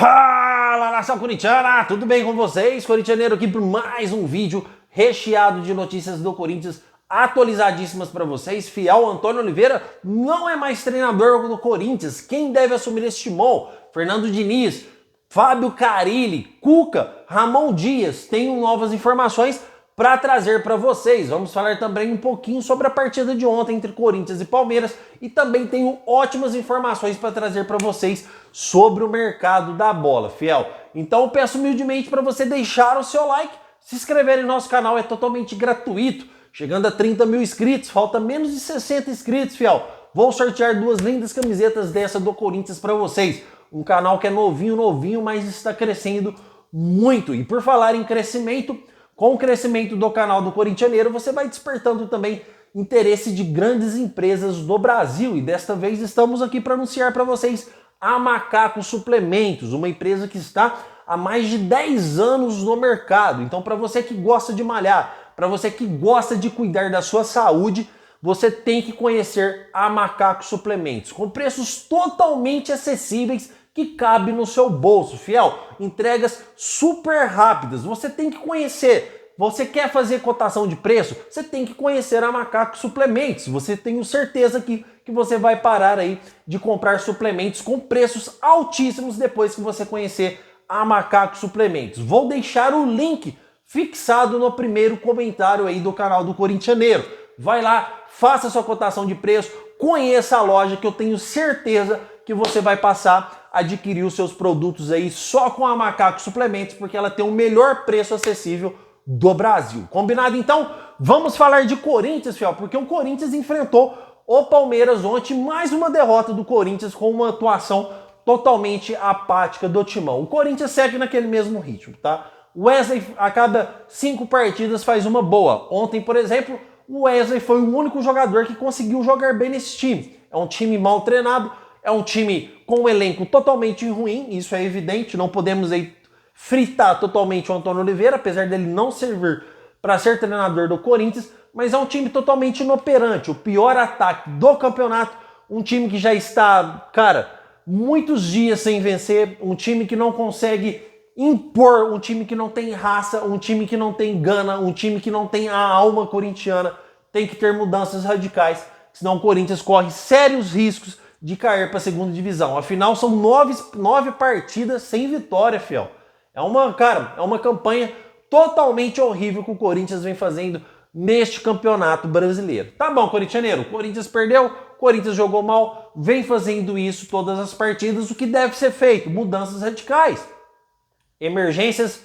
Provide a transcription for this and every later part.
Fala, nação corintiana! Tudo bem com vocês? Corintianeiro aqui por mais um vídeo recheado de notícias do Corinthians atualizadíssimas para vocês. Fiel Antônio Oliveira não é mais treinador do Corinthians. Quem deve assumir este timão? Fernando Diniz, Fábio Carille, Cuca, Ramon Dias. Tenho novas informações para trazer para vocês. Vamos falar também um pouquinho sobre a partida de ontem entre Corinthians e Palmeiras e também tenho ótimas informações para trazer para vocês sobre o mercado da bola, fiel. Então eu peço humildemente para você deixar o seu like, se inscrever em nosso canal, é totalmente gratuito. Chegando a 30 mil inscritos, falta menos de 60 inscritos, fiel. Vou sortear duas lindas camisetas dessa do Corinthians para vocês. Um canal que é novinho, mas está crescendo muito. E por falar em crescimento, com o crescimento do canal do Corintianeiro, você vai despertando também interesse de grandes empresas do Brasil. E desta vez estamos aqui para anunciar para vocês a Macaco Suplementos, uma empresa que está há mais de 10 anos no mercado. Então, para você que gosta de malhar, para você que gosta de cuidar da sua saúde, você tem que conhecer a Macaco Suplementos, com preços totalmente acessíveis que cabe no seu bolso, fiel. Entregas super rápidas, você tem que conhecer. Você quer fazer cotação de preço? Você tem que conhecer a Macaco Suplementos. Você tem certeza que você vai parar aí de comprar suplementos com preços altíssimos depois que você conhecer a Macaco Suplementos. Vou deixar o link fixado no primeiro comentário aí do canal do Corintianeiro. Vai lá, faça sua cotação de preço, conheça a loja que eu tenho certeza que você vai passar a adquirir os seus produtos aí só com a Macaco Suplementos, porque ela tem o melhor preço acessível do Brasil. Combinado então? Vamos falar de Corinthians, fiel, porque o Corinthians enfrentou o Palmeiras ontem, mais uma derrota do Corinthians com uma atuação totalmente apática do timão. O Corinthians segue naquele mesmo ritmo, tá? O Wesley a cada 5 partidas faz uma boa. Ontem, por exemplo, o Wesley foi o único jogador que conseguiu jogar bem nesse time. É um time mal treinado, é um time com um elenco totalmente ruim, isso é evidente, não podemos aí fritar totalmente o Antônio Oliveira, apesar dele não servir para ser treinador do Corinthians, mas é um time totalmente inoperante, o pior ataque do campeonato, um time que já está, cara, muitos dias sem vencer, um time que não consegue impor, um time que não tem raça, um time que não tem gana, um time que não tem a alma corintiana. Tem que ter mudanças radicais, senão o Corinthians corre sérios riscos de cair para a segunda divisão. Afinal, são 9 partidas sem vitória, fiel. É uma campanha totalmente horrível que o Corinthians vem fazendo neste campeonato brasileiro. Tá bom, corintianeiro, o Corinthians perdeu, o Corinthians jogou mal, vem fazendo isso todas as partidas. O que deve ser feito? Mudanças radicais. Emergências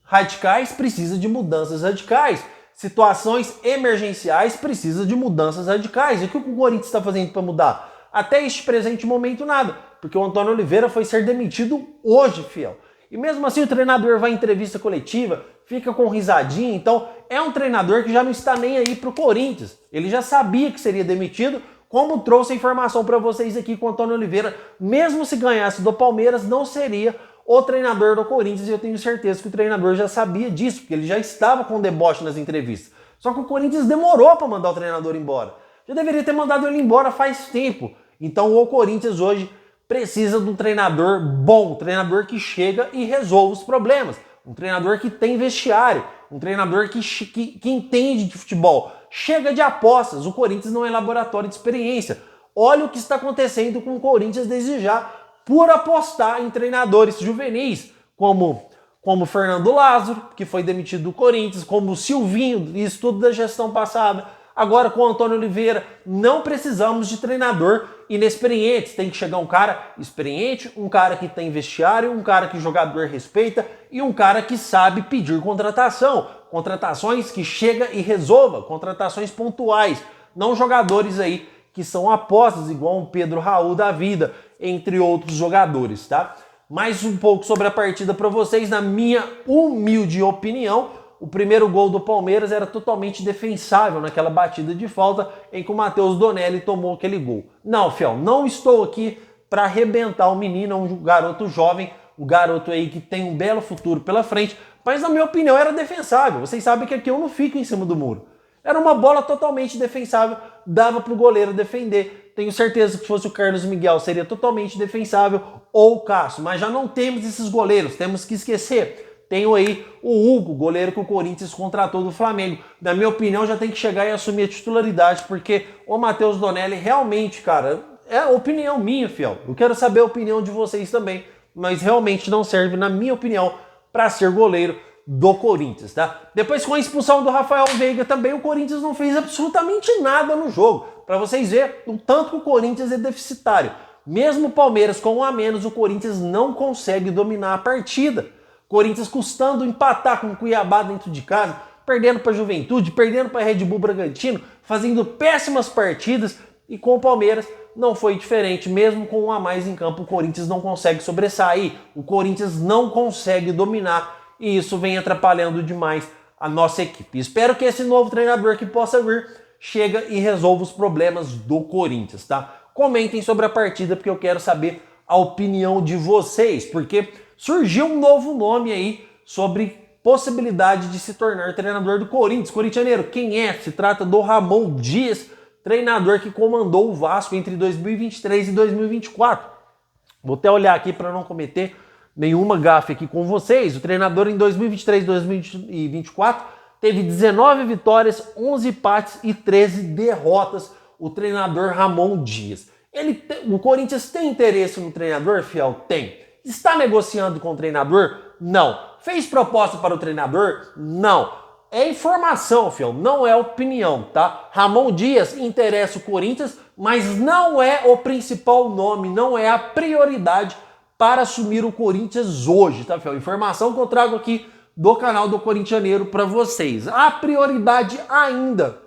radicais precisa de mudanças radicais. Situações emergenciais precisa de mudanças radicais. E o que o Corinthians está fazendo para mudar? Até este presente momento nada, porque o Antônio Oliveira foi ser demitido hoje, fiel. E mesmo assim o treinador vai em entrevista coletiva, fica com risadinha, então é um treinador que já não está nem aí pro Corinthians. Ele já sabia que seria demitido, como trouxe a informação para vocês aqui com o Antônio Oliveira, mesmo se ganhasse do Palmeiras, não seria o treinador do Corinthians, e eu tenho certeza que o treinador já sabia disso, porque ele já estava com deboche nas entrevistas. Só que o Corinthians demorou para mandar o treinador embora. Já deveria ter mandado ele embora faz tempo. Então o Corinthians hoje precisa de um treinador bom, um treinador que chega e resolve os problemas, um treinador que tem vestiário, um treinador que entende de futebol. Chega de apostas, o Corinthians não é laboratório de experiência. Olha o que está acontecendo com o Corinthians desde já, por apostar em treinadores juvenis, como Fernando Lázaro, que foi demitido do Corinthians, como o Silvinho, isso tudo da gestão passada. Agora com o Antônio Oliveira, não precisamos de treinador inexperiente. Tem que chegar um cara experiente, um cara que tem vestiário, um cara que o jogador respeita e um cara que sabe pedir contratação. Contratações que chega e resolva, contratações pontuais, não jogadores aí que são apostas, igual o Pedro Raul da vida, entre outros jogadores, tá? Mais um pouco sobre a partida para vocês, na minha humilde opinião. O primeiro gol do Palmeiras era totalmente defensável naquela batida de falta em que o Matheus Donelli tomou aquele gol. Não, fiel, não estou aqui para arrebentar o menino, um garoto jovem, um garoto aí que tem um belo futuro pela frente, mas na minha opinião era defensável. Vocês sabem que aqui eu não fico em cima do muro. Era uma bola totalmente defensável, dava para o goleiro defender. Tenho certeza que se fosse o Carlos Miguel seria totalmente defensável, ou o Cássio, mas já não temos esses goleiros, temos que esquecer. Tenho aí o Hugo, goleiro que o Corinthians contratou do Flamengo. Na minha opinião, já tem que chegar e assumir a titularidade, porque o Matheus Donelli realmente, cara, é a opinião minha, fiel. Eu quero saber a opinião de vocês também, mas realmente não serve, na minha opinião, para ser goleiro do Corinthians, tá? Depois, com a expulsão do Rafael Veiga também, o Corinthians não fez absolutamente nada no jogo. Para vocês verem o tanto que o Corinthians é deficitário. Mesmo o Palmeiras com um a menos, o Corinthians não consegue dominar a partida. Corinthians custando empatar com o Cuiabá dentro de casa, perdendo para a Juventude, perdendo para a Red Bull Bragantino, fazendo péssimas partidas, e com o Palmeiras não foi diferente. Mesmo com um a mais em campo, o Corinthians não consegue sobressair, o Corinthians não consegue dominar, e isso vem atrapalhando demais a nossa equipe. Espero que esse novo treinador que possa vir chega e resolva os problemas do Corinthians, tá? Comentem sobre a partida, porque eu quero saber a opinião de vocês, porque surgiu um novo nome aí sobre possibilidade de se tornar treinador do Corinthians. Corintianeiro, quem é? Se trata do Ramon Dias, treinador que comandou o Vasco entre 2023 e 2024. Vou até olhar aqui para não cometer nenhuma gafe aqui com vocês. O treinador em 2023 e 2024 teve 19 vitórias, 11 empates e 13 derrotas. O treinador Ramon Dias. O Corinthians tem interesse no treinador, fiel? Tem. Está negociando com o treinador? Não. Fez proposta para o treinador? Não. É informação, fiel, não é opinião, tá? Ramon Dias interessa o Corinthians, mas não é o principal nome, não é a prioridade para assumir o Corinthians hoje, tá, fiel? Informação que eu trago aqui do canal do Corintianeiro para vocês. A prioridade ainda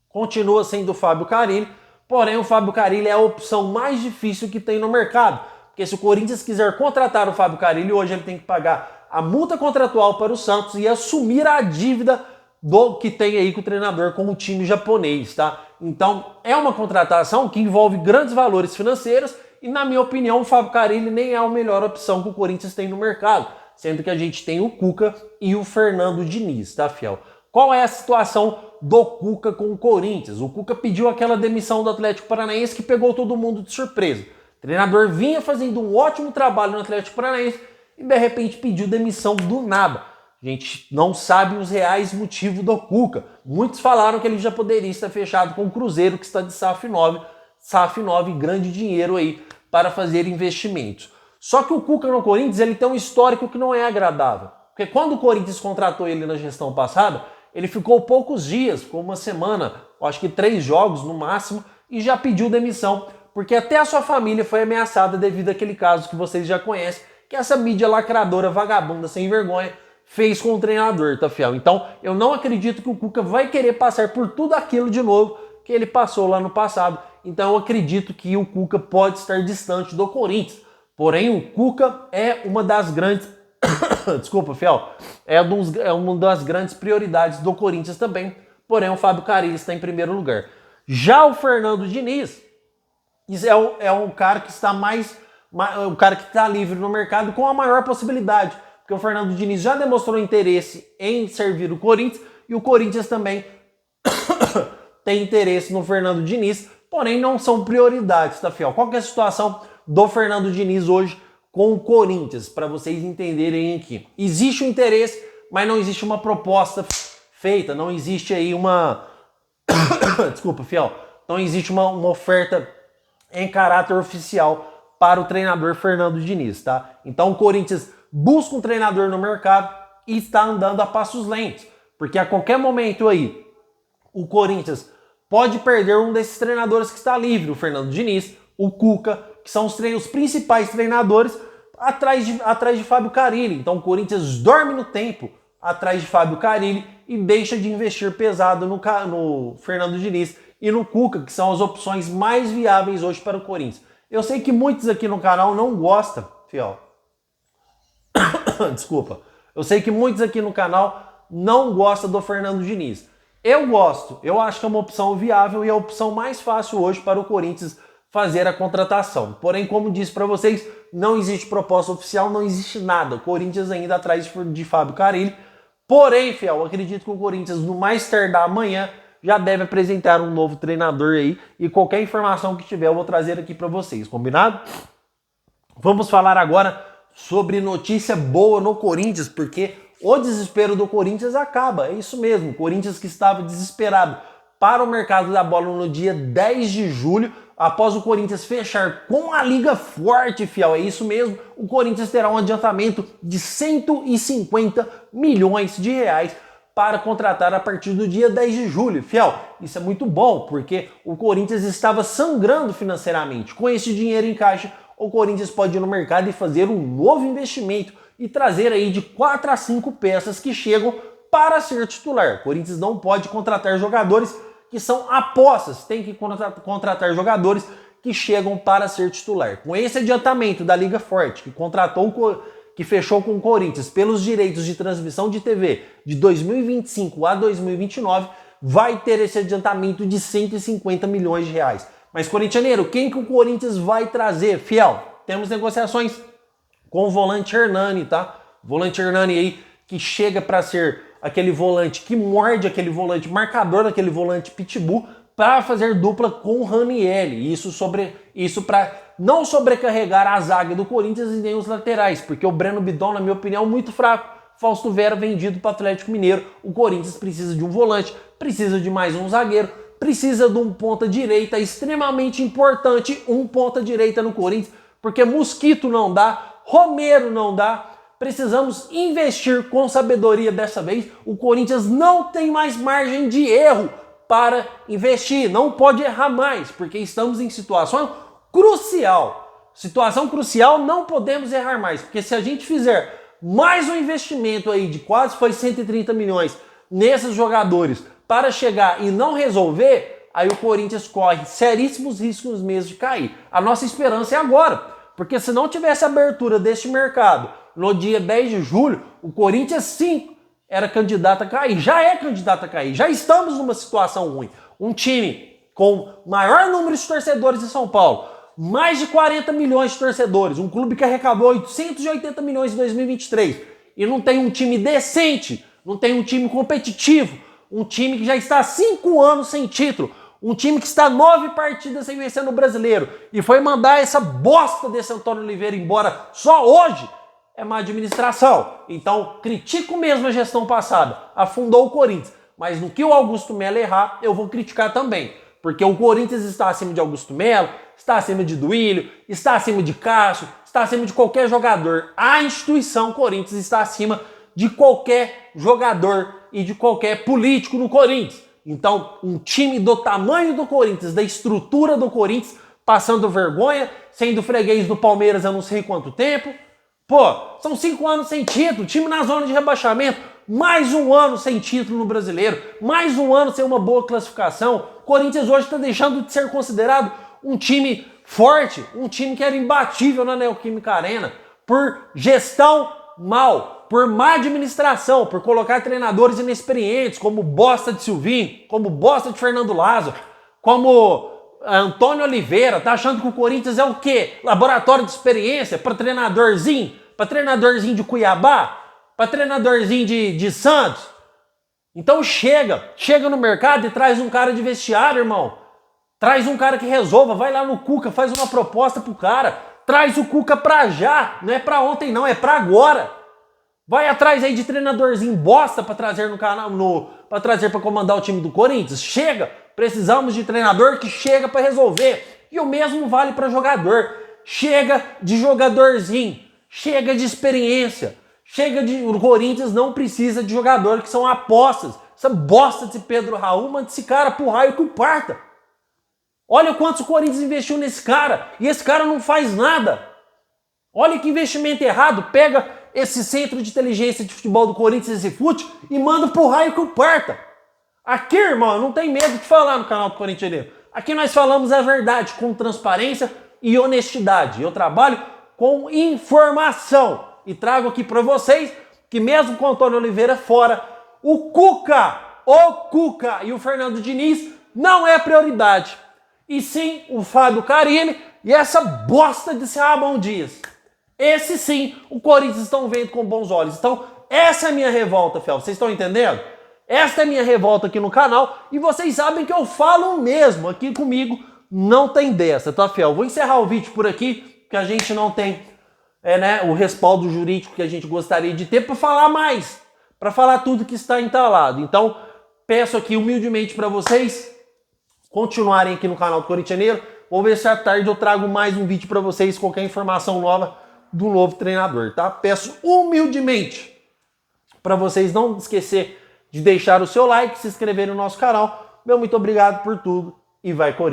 continua sendo o Fábio Carille, porém o Fábio Carille é a opção mais difícil que tem no mercado, porque se o Corinthians quiser contratar o Fábio Carille, hoje ele tem que pagar a multa contratual para o Santos e assumir a dívida do que tem aí com o treinador, com o time japonês, tá? Então é uma contratação que envolve grandes valores financeiros e, na minha opinião, o Fábio Carille nem é a melhor opção que o Corinthians tem no mercado, sendo que a gente tem o Cuca e o Fernando Diniz, tá, fiel? Qual é a situação do Cuca com o Corinthians? O Cuca pediu aquela demissão do Atlético Paranaense que pegou todo mundo de surpresa. O treinador vinha fazendo um ótimo trabalho no Atlético Paranaense e de repente pediu demissão do nada. A gente não sabe os reais motivos do Cuca. Muitos falaram que ele já poderia estar fechado com o Cruzeiro, que está de SAF 9. SAF 9, grande dinheiro aí para fazer investimentos. Só que o Cuca no Corinthians, ele tem um histórico que não é agradável. Porque quando o Corinthians contratou ele na gestão passada, ele ficou poucos dias, ficou uma semana, acho que 3 jogos no máximo, e já pediu demissão, porque até a sua família foi ameaçada devido àquele caso que vocês já conhecem, que essa mídia lacradora, vagabunda, sem vergonha, fez com o treinador, tá, fiel? Então, eu não acredito que o Cuca vai querer passar por tudo aquilo de novo que ele passou lá no passado. Então, eu acredito que o Cuca pode estar distante do Corinthians. Porém, o Cuca é uma das grandes... Desculpa, fiel. É uma das grandes prioridades do Corinthians também. Porém, o Fábio Carille está em primeiro lugar. Já o Fernando Diniz é um cara que está o cara que está livre no mercado com a maior possibilidade. Porque o Fernando Diniz já demonstrou interesse em servir o Corinthians e o Corinthians também tem interesse no Fernando Diniz, porém não são prioridades, tá, fiel? Qual que é a situação do Fernando Diniz hoje com o Corinthians, para vocês entenderem aqui? Existe um interesse, mas não existe uma proposta feita, não existe aí uma... Desculpa, fiel. Não existe uma oferta em caráter oficial para o treinador Fernando Diniz, tá? Então o Corinthians busca um treinador no mercado e está andando a passos lentos, porque a qualquer momento aí o Corinthians pode perder um desses treinadores que está livre, o Fernando Diniz, o Cuca, que são os principais treinadores atrás de Fábio Carille. Então o Corinthians dorme no tempo atrás de Fábio Carille e deixa de investir pesado no Fernando Diniz e no Cuca, que são as opções mais viáveis hoje para o Corinthians. Eu sei que muitos aqui no canal não gostam, fiel. Desculpa. Eu sei que muitos aqui no canal não gostam do Fernando Diniz. Eu gosto. Eu acho que é uma opção viável e é a opção mais fácil hoje para o Corinthians fazer a contratação. Porém, como disse para vocês, não existe proposta oficial, não existe nada. O Corinthians ainda atrás de Fábio Carille. Porém, fiel, eu acredito que o Corinthians, no mais tardar amanhã, já deve apresentar um novo treinador aí. E qualquer informação que tiver, eu vou trazer aqui para vocês. Combinado? Vamos falar agora sobre notícia boa no Corinthians, porque o desespero do Corinthians acaba. É isso mesmo, o Corinthians que estava desesperado para o mercado da bola no dia 10 de julho, após o Corinthians fechar com a Liga Forte, fiel, é isso mesmo, o Corinthians terá um adiantamento de 150 milhões de reais para contratar a partir do dia 10 de julho. Fiel, isso é muito bom, porque o Corinthians estava sangrando financeiramente. Com esse dinheiro em caixa, o Corinthians pode ir no mercado e fazer um novo investimento e trazer aí de 4 a 5 peças que chegam para ser titular. O Corinthians não pode contratar jogadores que são apostas, tem que contratar jogadores que chegam para ser titular. Com esse adiantamento da Liga Forte, que fechou com o Corinthians pelos direitos de transmissão de TV de 2025 a 2029, vai ter esse adiantamento de 150 milhões de reais. Mas, corintianeiro, quem que o Corinthians vai trazer? Fiel, temos negociações com o volante Hernani, tá? Volante Hernani aí, que chega para ser aquele volante que morde, aquele volante marcador, aquele volante pitbull, para fazer dupla com o Ranieri. Isso para não sobrecarregar a zaga do Corinthians e nem os laterais, porque o Breno Bidon, na minha opinião, muito fraco. Fausto Vera vendido para o Atlético Mineiro. O Corinthians precisa de um volante, precisa de mais um zagueiro, precisa de um ponta-direita extremamente importante, um ponta-direita no Corinthians, porque Mosquito não dá, Romero não dá. Precisamos investir com sabedoria dessa vez. O Corinthians não tem mais margem de erro para investir, não pode errar mais, porque estamos em situação crucial. Situação crucial, não podemos errar mais, porque se a gente fizer mais um investimento aí de quase 130 milhões nesses jogadores para chegar e não resolver, aí o Corinthians corre seríssimos riscos mesmo de cair. A nossa esperança é agora, porque se não tivesse abertura deste mercado no dia 10 de julho, o Corinthians sim era candidato a cair, já é candidato a cair, já estamos numa situação ruim. Um time com maior número de torcedores em São Paulo, mais de 40 milhões de torcedores, um clube que arrecadou 880 milhões em 2023 e não tem um time decente, não tem um time competitivo, um time que já está há 5 anos sem título, um time que está 9 partidas sem vencer no Brasileiro e foi mandar essa bosta desse Antônio Oliveira embora só hoje, é má administração. Então, critico mesmo a gestão passada. Afundou o Corinthians. Mas no que o Augusto Melo errar, eu vou criticar também. Porque o Corinthians está acima de Augusto Melo, está acima de Duílio, está acima de Cássio, está acima de qualquer jogador. A instituição Corinthians está acima de qualquer jogador e de qualquer político no Corinthians. Então, um time do tamanho do Corinthians, da estrutura do Corinthians, passando vergonha, sendo freguês do Palmeiras há não sei quanto tempo. Pô, são 5 anos sem título, time na zona de rebaixamento, mais um ano sem título no Brasileiro, mais um ano sem uma boa classificação. O Corinthians hoje está deixando de ser considerado um time forte, um time que era imbatível na Neoquímica Arena, por gestão mal, por má administração, por colocar treinadores inexperientes, como Bosta de Silvinho, como Bosta de Fernando Lázaro, como Antônio Oliveira. Tá achando que o Corinthians é o quê? Laboratório de experiência para treinadorzinho? Para treinadorzinho de Cuiabá? Para treinadorzinho de Santos? Então chega no mercado e traz um cara de vestiário, irmão. Traz um cara que resolva, vai lá no Cuca, faz uma proposta pro cara. Traz o Cuca pra já, não é pra ontem não, é pra agora. Vai atrás aí de treinadorzinho bosta pra trazer no canal, para trazer pra comandar o time do Corinthians. Chega, precisamos de treinador que chega pra resolver. E o mesmo vale pra jogador. Chega de jogadorzinho, chega de experiência. O Corinthians não precisa de jogador que são apostas. Essa bosta de Pedro Raul, manda esse cara pro raio que o parta. Olha quanto o Corinthians investiu nesse cara e esse cara não faz nada. Olha que investimento errado. Pega esse centro de inteligência de futebol do Corinthians, esse fute, e manda pro raio que o parta. Aqui, irmão, eu não tenho medo de falar no canal do Corintianeiro. Aqui nós falamos a verdade com transparência e honestidade. Eu trabalho com informação. E trago aqui para vocês que mesmo com o Antônio Oliveira fora, o Cuca e o Fernando Diniz não é prioridade. E sim o Fábio Carilli e essa bosta de Ramon Dias. Esse sim, o Corinthians estão vendo com bons olhos. Então, essa é a minha revolta, Fel. Vocês estão entendendo? Esta é a minha revolta aqui no canal. E vocês sabem que eu falo mesmo. Aqui comigo não tem dessa, tá, Fel? Vou encerrar o vídeo por aqui, porque a gente não tem o respaldo jurídico que a gente gostaria de ter para falar mais, para falar tudo que está entalado. Então, peço aqui humildemente para vocês continuarem aqui no canal do Corintianeiro. Vou ver se à tarde eu trago mais um vídeo para vocês, qualquer informação nova do novo treinador, tá? Peço humildemente para vocês não esquecer de deixar o seu like, se inscrever no nosso canal. Meu muito obrigado por tudo e vai Corinthians!